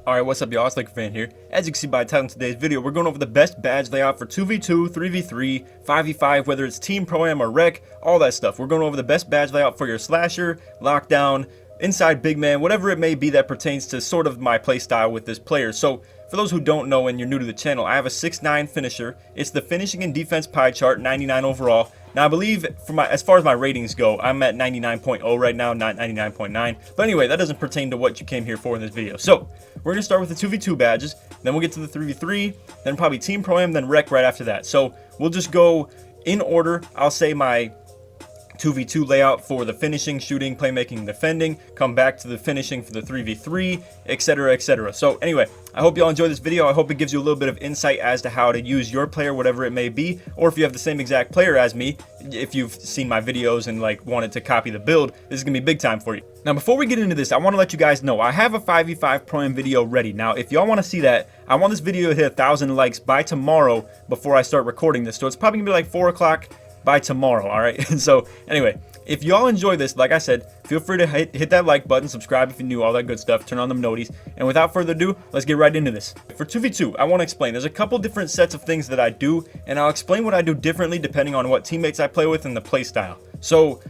Alright, what's up y'all, it's LakerFan here. As you can see by the title of today's video, we're going over the best badge layout for 2v2, 3v3, 5v5, whether it's Team, Pro-Am, or Rec, all that stuff. We're going over the best badge layout for your slasher, lockdown, inside big man, whatever it may be that pertains to sort of my playstyle with this player. So, for those who don't know and you're new to the channel, I have a 6'9" finisher. It's the finishing and defense pie chart, 99 overall. Now I believe as far as my ratings go, I'm at 99.0 right now, not 99.9. But anyway, that doesn't pertain to what you came here for in this video. So, we're going to start with the 2v2 badges, then we'll get to the 3v3, then probably Team Pro-Am, then Rec right after that. So, we'll just go in order. I'll say my 2v2 layout for the finishing, shooting, playmaking, defending, come back to the finishing for the 3v3, etc, etc. So anyway, I hope y'all enjoy this video. I hope it gives you a little bit of insight as to how to use your player, whatever it may be, or if you have the same exact player as me, if you've seen my videos and like wanted to copy the build, this is gonna be big time for you. Now before we get into this, I want to let you guys know I have a 5v5 Pro-Am video ready. Now if y'all want to see that, I want this video to hit 1,000 likes by tomorrow before I start recording this, so it's probably gonna be like 4 o'clock by tomorrow. All right. So anyway, if y'all enjoy this, like I said, feel free to hit that like button, subscribe if you're new, all that good stuff, turn on them noties, and without further ado, let's get right into this. For 2v2, I want to explain there's a couple different sets of things that I do, and I'll explain what I do differently depending on what teammates I play with and the play style. So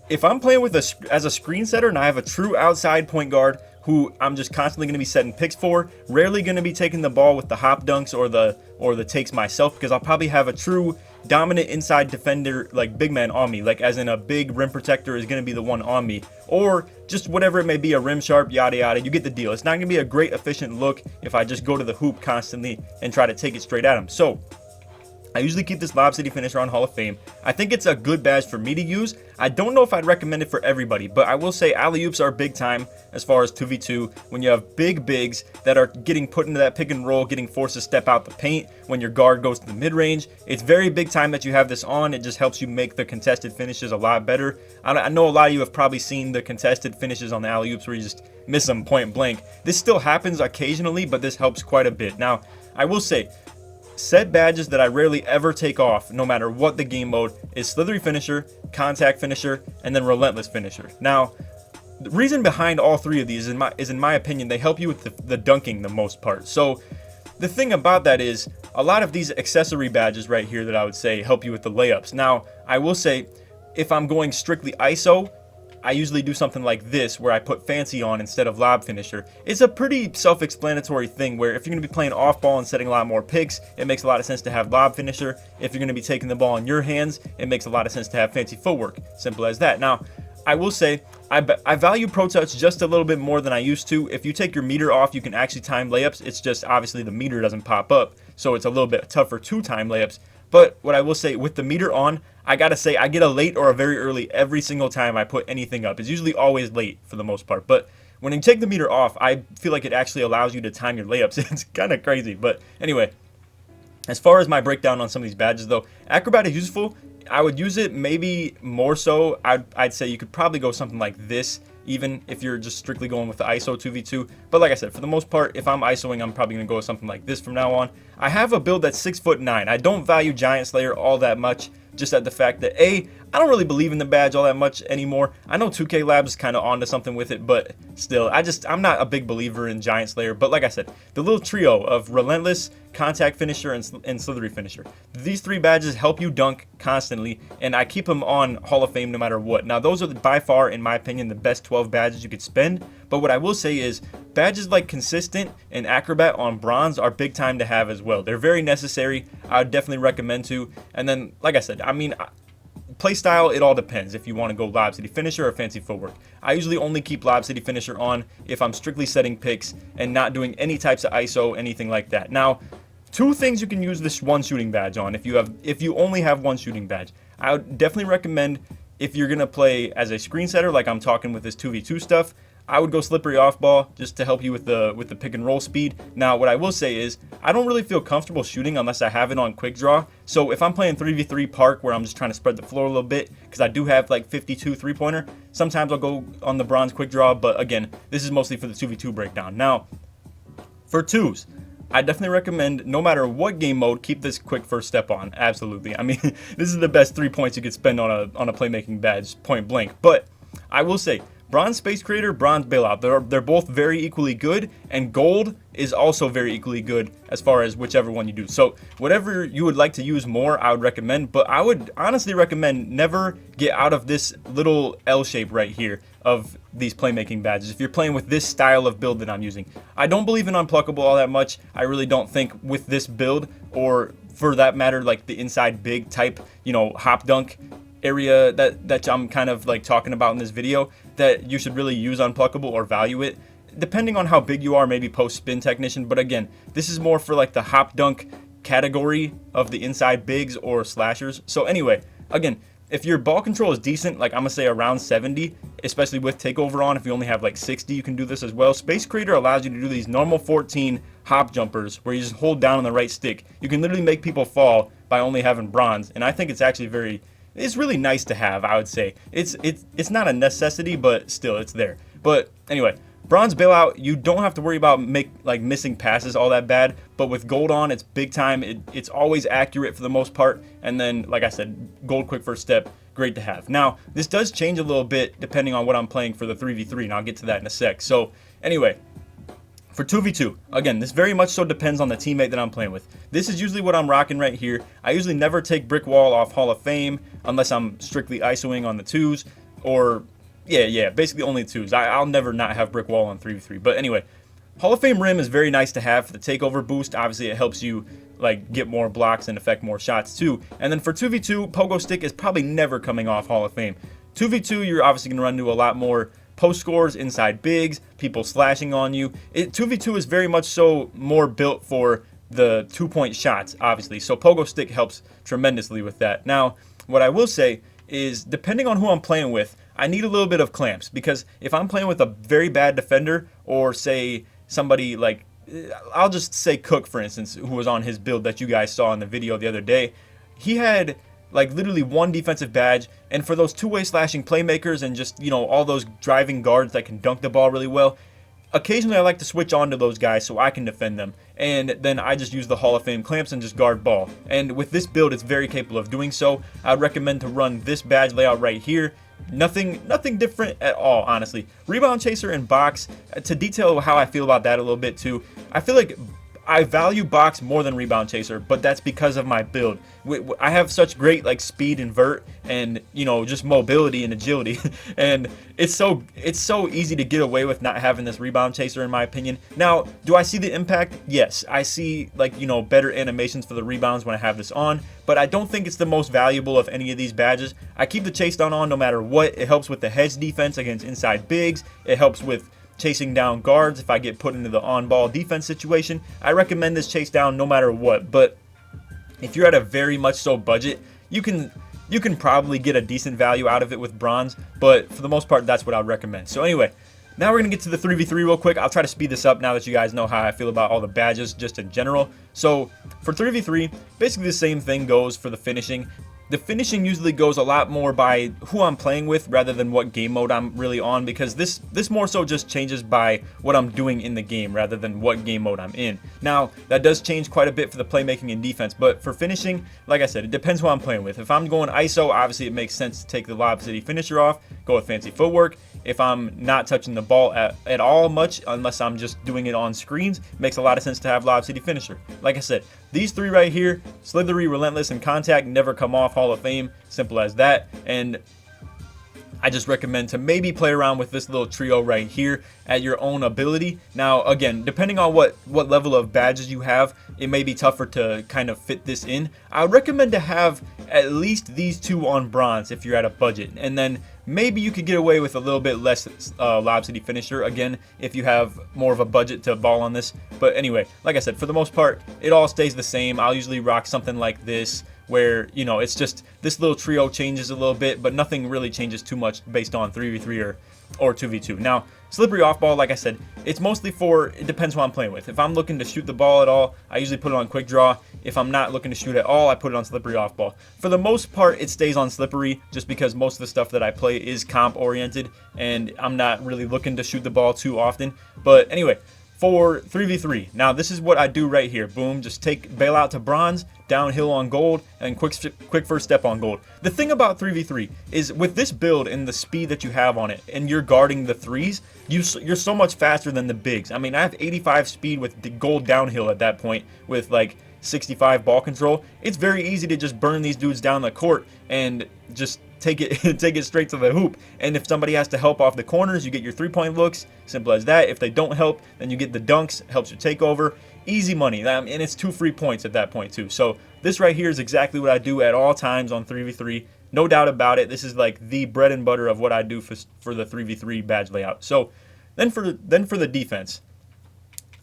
if I'm playing with as a screen setter and I have a true outside point guard who I'm just constantly going to be setting picks for, rarely going to be taking the ball with the hop dunks or the takes myself, because I'll probably have a true dominant inside defender, like big man on me, like as in a big rim protector is going to be the one on me, or just whatever it may be, a rim sharp, yada yada, you get the deal. It's not going to be a great efficient look if I just go to the hoop constantly and try to take it straight at him. So I usually keep this Lob City finisher on Hall of Fame. I think it's a good badge for me to use. I don't know if I'd recommend it for everybody, but I will say alley-oops are big time as far as 2v2. When you have big bigs that are getting put into that pick and roll, getting forced to step out the paint, when your guard goes to the mid-range, it's very big time that you have this on. It just helps you make the contested finishes a lot better. I know a lot of you have probably seen the contested finishes on the alley-oops where you just miss them point blank. This still happens occasionally, but this helps quite a bit. Now, I will say, set badges that I rarely ever take off, no matter what the game mode, is Slithery Finisher, Contact Finisher, and then Relentless Finisher. Now, the reason behind all three of these, is in my opinion, they help you with the dunking the most part. So, the thing about that is, a lot of these accessory badges right here that I would say help you with the layups. Now, I will say, if I'm going strictly ISO, I usually do something like this where I put Fancy on instead of Lob Finisher. It's a pretty self-explanatory thing where if you're going to be playing off ball and setting a lot more picks, it makes a lot of sense to have Lob Finisher. If you're going to be taking the ball in your hands, it makes a lot of sense to have Fancy Footwork. Simple as that. Now, I will say, I value Pro Touch just a little bit more than I used to. If you take your meter off, you can actually time layups. It's just obviously the meter doesn't pop up, so it's a little bit tougher to time layups. But what I will say, with the meter on, I gotta say I get a late or a very early every single time I put anything up. It's usually always late for the most part. But when you take the meter off, I feel like it actually allows you to time your layups. It's kind of crazy. But anyway, as far as my breakdown on some of these badges though, Acrobat is useful. I would use it maybe more so. I'd say you could probably go something like this, even if you're just strictly going with the ISO 2v2. But like I said, for the most part, if I'm ISOing, I'm probably going to go with something like this from now on. I have a build that's 6'9". I don't value Giant Slayer all that much, just at the fact that I don't really believe in the badge all that much anymore. I know 2K Labs is kind of onto something with it, but still, I'm not a big believer in Giant Slayer. But like I said, the little trio of Relentless, Contact Finisher, and Slithery Finisher. These three badges help you dunk constantly, and I keep them on Hall of Fame no matter what. Now, those are by far, in my opinion, the best 12 badges you could spend. But what I will say is, badges like Consistent and Acrobat on Bronze are big time to have as well. They're very necessary. I would definitely recommend to. And then, like I said, I mean, playstyle, it all depends if you want to go Lob City Finisher or Fancy Footwork. I usually only keep Lob City Finisher on if I'm strictly setting picks and not doing any types of ISO, anything like that. Now, two things you can use this one shooting badge on if you only have one shooting badge. I would definitely recommend, if you're gonna play as a screen setter, like I'm talking with this 2v2 stuff, I would go Slippery Off Ball just to help you with the pick and roll speed. Now, what I will say is, I don't really feel comfortable shooting unless I have it on Quick Draw. So if I'm playing 3v3 Park, where I'm just trying to spread the floor a little bit, because I do have like 52 3-pointer, sometimes I'll go on the Bronze Quick Draw, but again, this is mostly for the 2v2 breakdown. Now, for 2s, I definitely recommend, no matter what game mode, keep this quick first step on. Absolutely. I mean, this is the best 3 points you could spend on a playmaking badge, point blank. But I will say, bronze space creator, bronze bailout. They're both very equally good, and gold is also very equally good as far as whichever one you do. So whatever you would like to use more, I would recommend, but I would honestly recommend never get out of this little L shape right here of these playmaking badges if you're playing with this style of build that I'm using. I don't believe in unpluckable all that much. I really don't think with this build, or for that matter, like the inside big type, you know, hop dunk area that I'm kind of like talking about in this video, that you should really use unpluckable or value it. Depending on how big you are, maybe post spin technician, but again, this is more for like the hop dunk category of the inside bigs or slashers. So anyway, again, if your ball control is decent, like I'm gonna say around 70, especially with takeover on, if you only have like 60, you can do this as well. Space Creator allows you to do these normal 14 hop jumpers where you just hold down on the right stick. You can literally make people fall by only having bronze, and I think it's actually it's really nice to have, I would say. It's not a necessity, but still, it's there. But anyway, bronze bailout, you don't have to worry about missing passes all that bad, but with gold on, it's big time. It's always accurate for the most part, and then, like I said, gold quick first step, great to have. Now, this does change a little bit depending on what I'm playing for the 3v3, and I'll get to that in a sec. So anyway, for 2v2, again, this very much so depends on the teammate that I'm playing with. This is usually what I'm rocking right here. I usually never take brick wall off Hall of Fame unless I'm strictly ISOing on the 2s, or yeah, basically only 2s. I'll never not have brick wall on 3v3. But anyway, Hall of Fame rim is very nice to have for the takeover boost. Obviously, it helps you like get more blocks and affect more shots too. And then for 2v2, pogo stick is probably never coming off Hall of Fame. 2v2, you're obviously going to run into a lot more post scores, inside bigs, people slashing on you. 2v2 is very much so more built for the 2-point shots, obviously. So pogo stick helps tremendously with that. Now, what I will say is, depending on who I'm playing with, I need a little bit of clamps, because if I'm playing with a very bad defender, or say somebody like, I'll just say Cook, for instance, who was on his build that you guys saw in the video the other day, he had like literally one defensive badge, and for those two-way slashing playmakers and just, you know, all those driving guards that can dunk the ball really well, occasionally I like to switch on to those guys so I can defend them, and then I just use the Hall of Fame clamps and just guard ball. And with this build, it's very capable of doing so. I'd recommend to run this badge layout right here. Nothing different at all, honestly. Rebound chaser and box, to detail how I feel about that a little bit too, I feel like I value box more than rebound chaser, but that's because of my build. I have such great like speed and vert, and you know, just mobility and agility, and it's so easy to get away with not having this rebound chaser, in my opinion. Now, do I see the impact? Yes, I see, like, you know, better animations for the rebounds when I have this on, but I don't think it's the most valuable of any of these badges. I keep the chase down on no matter what. It helps with the hedge defense against inside bigs. It helps with chasing down guards if I get put into the on-ball defense situation. I recommend this chase down no matter what, but if you're at a very much so budget, you can probably get a decent value out of it with bronze, but for the most part, that's what I would recommend. So anyway, now we're going to get to the 3v3 real quick. I'll try to speed this up now that you guys know how I feel about all the badges just in general. So for 3v3, basically the same thing goes for the finishing. The finishing usually goes a lot more by who I'm playing with rather than what game mode I'm really on, because this more so just changes by what I'm doing in the game rather than what game mode I'm in. Now, that does change quite a bit for the playmaking and defense, but for finishing, like I said, it depends who I'm playing with. If I'm going ISO, obviously it makes sense to take the Lob City finisher off, go with fancy footwork. If I'm not touching the ball at all much, unless I'm just doing it on screens, it makes a lot of sense to have Lob City finisher. Like I said, these three right here, Slithery, Relentless, and Contact, never come off Hall of Fame. Simple as that. And I just recommend to maybe play around with this little trio right here at your own ability. Now, again, depending on what level of badges you have, it may be tougher to kind of fit this in. I would recommend to have at least these two on bronze if you're at a budget, and then maybe you could get away with a little bit less Lob City finisher, again, if you have more of a budget to ball on this. But anyway, like I said, for the most part, it all stays the same. I'll usually rock something like this, where, you know, it's just this little trio changes a little bit, but nothing really changes too much based on 3v3 or 2v2. Now, slippery off ball, like I said, it's mostly for, it depends who I'm playing with. If I'm looking to shoot the ball at all, I usually put it on quick draw. If I'm not looking to shoot at all, I put it on slippery off ball. For the most part, it stays on slippery, just because most of the stuff that I play is comp oriented, and I'm not really looking to shoot the ball too often. But anyway, for 3v3. Now this is what I do right here. Boom, just bail out to bronze, downhill on gold, and quick first step on gold. The thing about 3v3 is with this build and the speed that you have on it, and you're guarding the threes, you're so much faster than the bigs. I mean, I have 85 speed with the gold downhill at that point with like 65 ball control. It's very easy to just burn these dudes down the court and just take it straight to the hoop. And if somebody has to help off the corners, you get your 3-point looks. Simple as that. If they don't help, then you get the dunks. Helps your takeover. Easy money. And it's 2 free points at that point too. So this right here is exactly what I do at all times on 3v3. No doubt about it. This is like the bread and butter of what I do for the 3v3 badge layout. So then for the defense,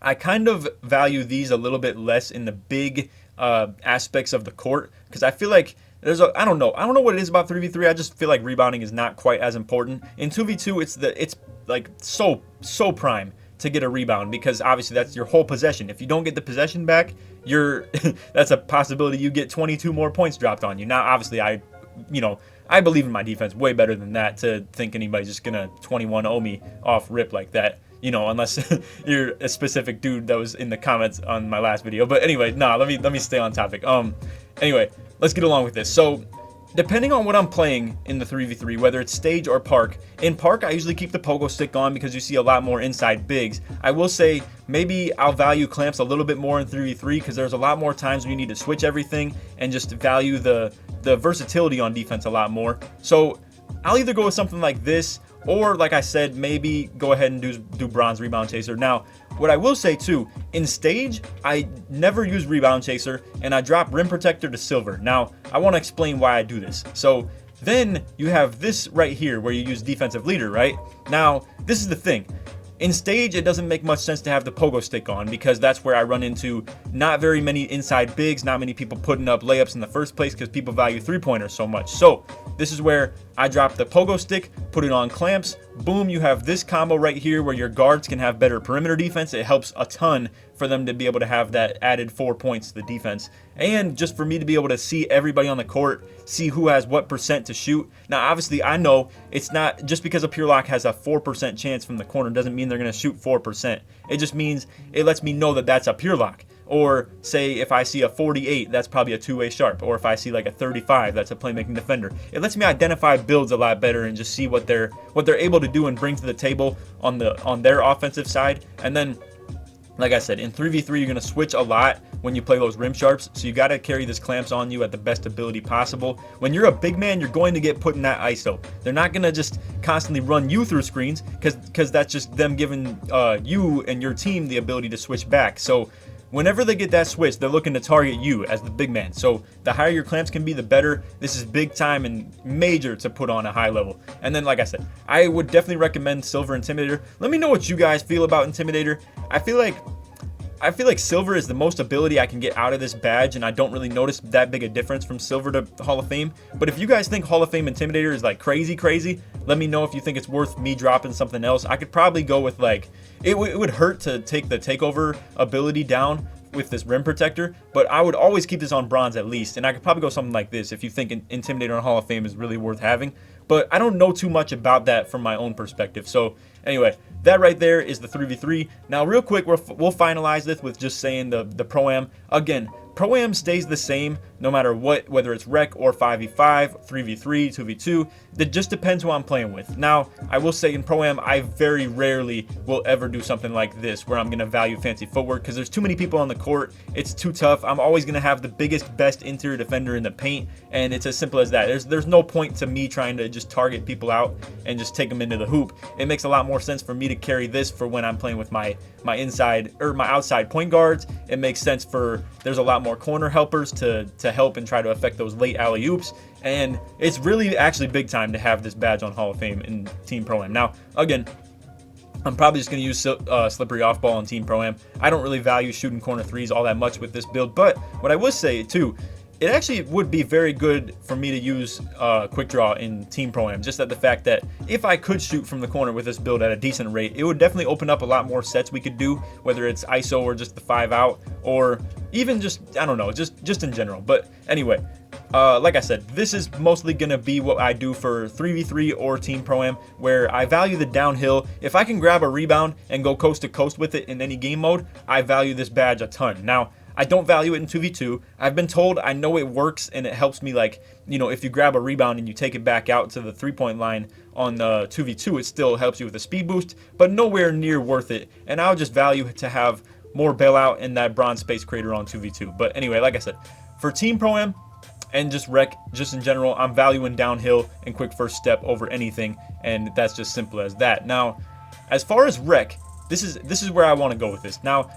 I kind of value these a little bit less in the big aspects of the court, because I feel like I don't know what it is about 3v3. I just feel like rebounding is not quite as important. In 2v2, it's like so prime to get a rebound, because obviously that's your whole possession. If you don't get the possession back, that's a possibility you get 22 more points dropped on you. Now obviously I believe in my defense way better than that to think anybody's just gonna 21-0 me off rip like that. Unless you're a specific dude that was in the comments on my last video. But anyway, let me stay on topic. Anyway, let's get along with this. So depending on what I'm playing in the 3v3, whether it's stage or park, in park I usually keep the pogo stick on because you see a lot more inside bigs. I will say maybe I'll value clamps a little bit more in 3v3 because there's a lot more times when you need to switch everything and just value the versatility on defense a lot more. So I'll either go with something like this, or like I said, maybe go ahead and do bronze rebound chaser. Now, what I will say too, in stage, I never use rebound chaser and I drop rim protector to silver. Now, I want to explain why I do this. So then you have this right here where you use defensive leader, right? Now, this is the thing. In stage, it doesn't make much sense to have the pogo stick on because that's where I run into not very many inside bigs, not many people putting up layups in the first place because people value 3-pointers so much. So this is where I drop the pogo stick, put it on clamps, boom, you have this combo right here where your guards can have better perimeter defense. It helps a ton for them to be able to have that added 4 points to the defense. And just for me to be able to see everybody on the court, see who has what percent to shoot. Now, obviously, I know it's not just because a pure lock has a 4% chance from the corner doesn't mean they're going to shoot 4%. It just means it lets me know that that's a pure lock. Or say if I see a 48, that's probably a two-way sharp. Or if I see like a 35, that's a playmaking defender. It lets me identify builds a lot better and just see what they're able to do and bring to the table on their offensive side. And then, like I said, in 3v3, you're going to switch a lot when you play those rim sharps. So you got to carry these clamps on you at the best ability possible. When you're a big man, you're going to get put in that ISO. They're not going to just constantly run you through screens because that's just them giving you and your team the ability to switch back. So whenever they get that switch, they're looking to target you as the big man. So the higher your clamps can be, the better. This is big time and major to put on a high level. And then, like I said, I would definitely recommend Silver Intimidator. Let me know what you guys feel about Intimidator. I feel like Silver is the most ability I can get out of this badge, and I don't really notice that big a difference from Silver to Hall of Fame. But if you guys think Hall of Fame Intimidator is like crazy, let me know if you think it's worth me dropping something else. I could probably go with like, it would hurt to take the takeover ability down with this rim protector, but I would always keep this on bronze at least, and I could probably go something like this if you think Intimidator on Hall of Fame is really worth having. But I don't know too much about that from my own perspective. So anyway, that right there is the 3v3. Now real quick, we'll finalize this with just saying the Pro-Am. Again, Pro-Am stays the same no matter what, whether it's rec or 5v5, 3v3, 2v2. It just depends who I'm playing with. Now, I will say in Pro-Am, I very rarely will ever do something like this where I'm going to value fancy footwork because there's too many people on the court. It's too tough. I'm always going to have the biggest, best interior defender in the paint, and it's as simple as that. There's no point to me trying to just target people out and just take them into the hoop. It makes a lot more sense for me to carry this for when I'm playing with my inside or my outside point guards. It makes sense for there's a lot more corner helpers to help and try to affect those late alley-oops. And it's really actually big time to have this badge on Hall of Fame in Team Pro-Am. Now, again, I'm probably just going to use slippery off ball in Team Pro-Am. I don't really value shooting corner threes all that much with this build, but what I will say too, it actually would be very good for me to use quick draw in Team Pro-Am, just at the fact that if I could shoot from the corner with this build at a decent rate, it would definitely open up a lot more sets we could do, whether it's ISO or just the 5 out, or even just, I don't know, just in general. But anyway, like I said, this is mostly going to be what I do for 3v3 or Team Pro-Am, where I value the downhill. If I can grab a rebound and go coast to coast with it in any game mode, I value this badge a ton. Now, I don't value it in 2v2. I've been told, I know it works and it helps me, like, you know, if you grab a rebound and you take it back out to the 3-point line on 2v2, it still helps you with a speed boost, but nowhere near worth it. And I'll just value to have more bailout in that bronze space creator on 2v2. But anyway, like I said, for Team Pro-Am and just rec, just in general, I'm valuing downhill and quick first step over anything, and that's just simple as that. Now, as far as rec, this is where I want to go with this. Now,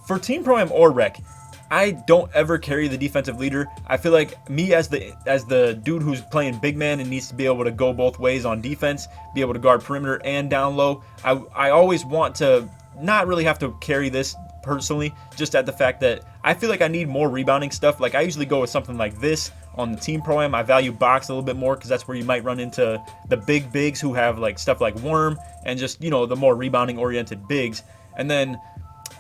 for Team Pro-Am or rec, I don't ever carry the defensive leader. I feel like me as the dude who's playing big man and needs to be able to go both ways on defense, be able to guard perimeter and down low, I always want to not really have to carry this personally, just at the fact that I feel like I need more rebounding stuff. Like, I usually go with something like this on the Team Pro-Am. I value box a little bit more because that's where you might run into the big bigs who have like stuff like Worm and just, you know, the more rebounding oriented bigs. And then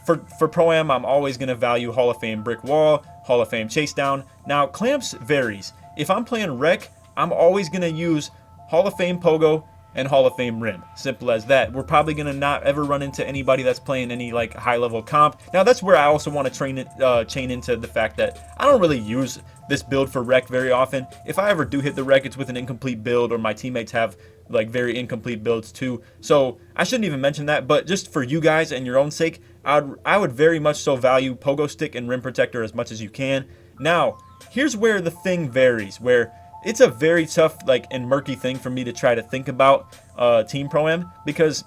for Pro-Am, I'm always going to value Hall of Fame brick wall, Hall of Fame chase down. Now, clamps varies. If I'm playing rec, I'm always going to use Hall of Fame pogo and Hall of Fame rim. Simple as that. We're probably going to not ever run into anybody that's playing any like high level comp. Now, that's where I also want to chain into the fact that I don't really use this build for rec very often. If I ever do hit the rec, it's with an incomplete build, or my teammates have like very incomplete builds too. So I shouldn't even mention that, but just for you guys and your own sake, I would very much so value pogo stick and rim protector as much as you can. Now, here's where the thing varies, where it's a very tough like and murky thing for me to try to think about Team Pro-Am, because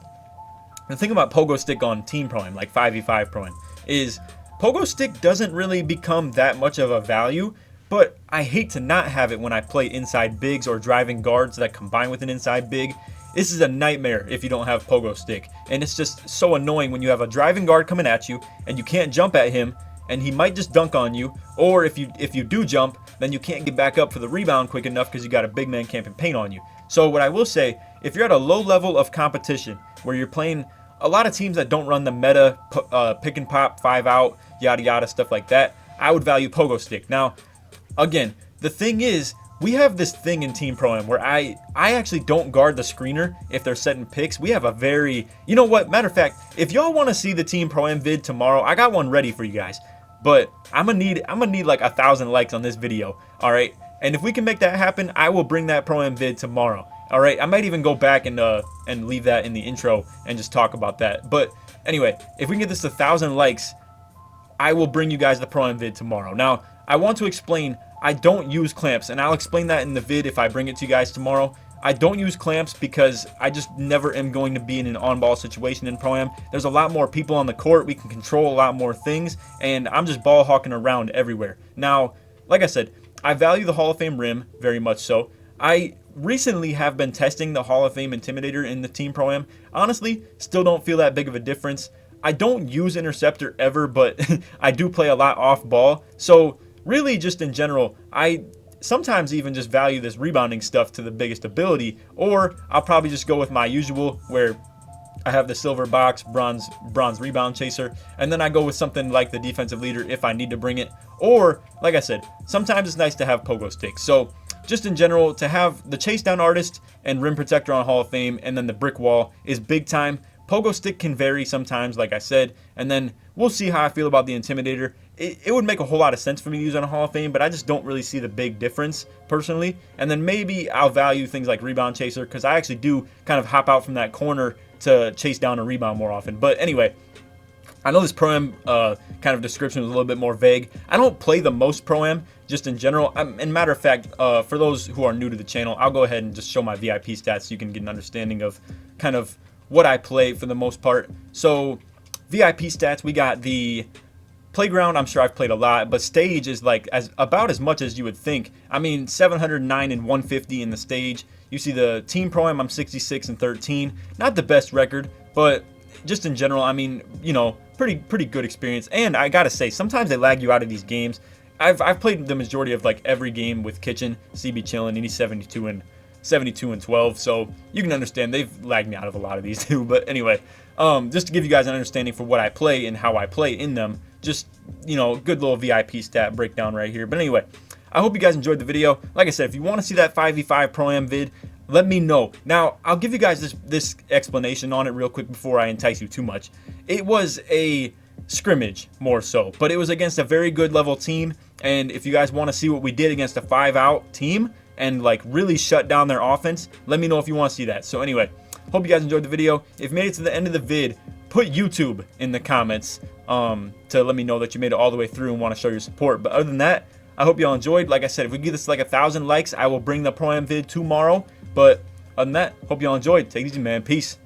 the thing about pogo stick on Team Pro-Am, like 5v5 Pro-Am, is pogo stick doesn't really become that much of a value, but I hate to not have it when I play inside bigs or driving guards that combine with an inside big. This is a nightmare if you don't have pogo stick, and it's just so annoying when you have a driving guard coming at you and you can't jump at him and he might just dunk on you, or if you do jump, then you can't get back up for the rebound quick enough because you got a big man camping paint on you. So what I will say, if you're at a low level of competition where you're playing a lot of teams that don't run the meta pick and pop, 5 out, yada yada, stuff like that, I would value pogo stick. Now, again, the thing is, we have this thing in Team Pro-Am where I actually don't guard the screener if they're setting picks. We have a very, you know what, matter of fact, if y'all want to see the Team Pro-Am vid tomorrow, I got one ready for you guys. But I'm gonna need like 1,000 likes on this video, all right? And if we can make that happen, I will bring that Pro-Am vid tomorrow, all right? I might even go back and leave that in the intro and just talk about that. But anyway, if we can get this to 1,000 likes, I will bring you guys the Pro-Am vid tomorrow. Now, I want to explain, I don't use clamps, and I'll explain that in the vid if I bring it to you guys tomorrow. I don't use clamps because I just never am going to be in an on-ball situation in Pro-Am. There's a lot more people on the court. We can control a lot more things, and I'm just ball hawking around everywhere. Now, like I said, I value the Hall of Fame rim very much so. I recently have been testing the Hall of Fame Intimidator in the Team Pro-Am. Honestly, still don't feel that big of a difference. I don't use Interceptor ever, but I do play a lot off ball. So really, just in general, I sometimes even just value this rebounding stuff to the biggest ability, or I'll probably just go with my usual where I have the silver box, bronze rebound chaser, and then I go with something like the defensive leader if I need to bring it. Or, like I said, sometimes it's nice to have pogo sticks. So just in general, to have the chase down artist and rim protector on Hall of Fame and then the brick wall is big time. Pogo stick can vary sometimes, like I said, and then we'll see how I feel about the Intimidator. It would make a whole lot of sense for me to use on a Hall of Fame, but I just don't really see the big difference personally. And then maybe I'll value things like Rebound Chaser, because I actually do kind of hop out from that corner to chase down a rebound more often. But anyway, I know this Pro-Am kind of description was a little bit more vague. I don't play the most Pro-Am, just in general. And matter of fact, for those who are new to the channel, I'll go ahead and just show my VIP stats so you can get an understanding of kind of what I play for the most part. So VIP stats, we got the Playground, I'm sure I've played a lot, but Stage is like about as much as you would think. I mean, 709 and 150 in the Stage. You see the Team Pro-Am, I'm 66 and 13. Not the best record, but just in general, I mean, you know, pretty good experience. And I gotta say, sometimes they lag you out of these games. I've played the majority of like every game with Kitchen, CB Chillin', and he's 72 and 12, so you can understand they've lagged me out of a lot of these too. But anyway, just to give you guys an understanding for what I play and how I play in them, just, you know, good little VIP stat breakdown right here. But anyway, I hope you guys enjoyed the video. Like I said, if you want to see that 5v5 Pro-Am vid, let me know. Now, I'll give you guys this explanation on it real quick before I entice you too much. It was a scrimmage more so, but it was against a very good level team, and if you guys want to see what we did against a 5-out team and like really shut down their offense, let me know if you want to see that. So anyway, hope you guys enjoyed the video. If you made it to the end of the vid, put YouTube in the comments to let me know that you made it all the way through and want to show your support. But other than that, I hope y'all enjoyed. Like I said, if we get this to like 1,000 likes, I will bring the Pro-Am vid tomorrow. But other than that, hope y'all enjoyed. Take it easy, man. Peace.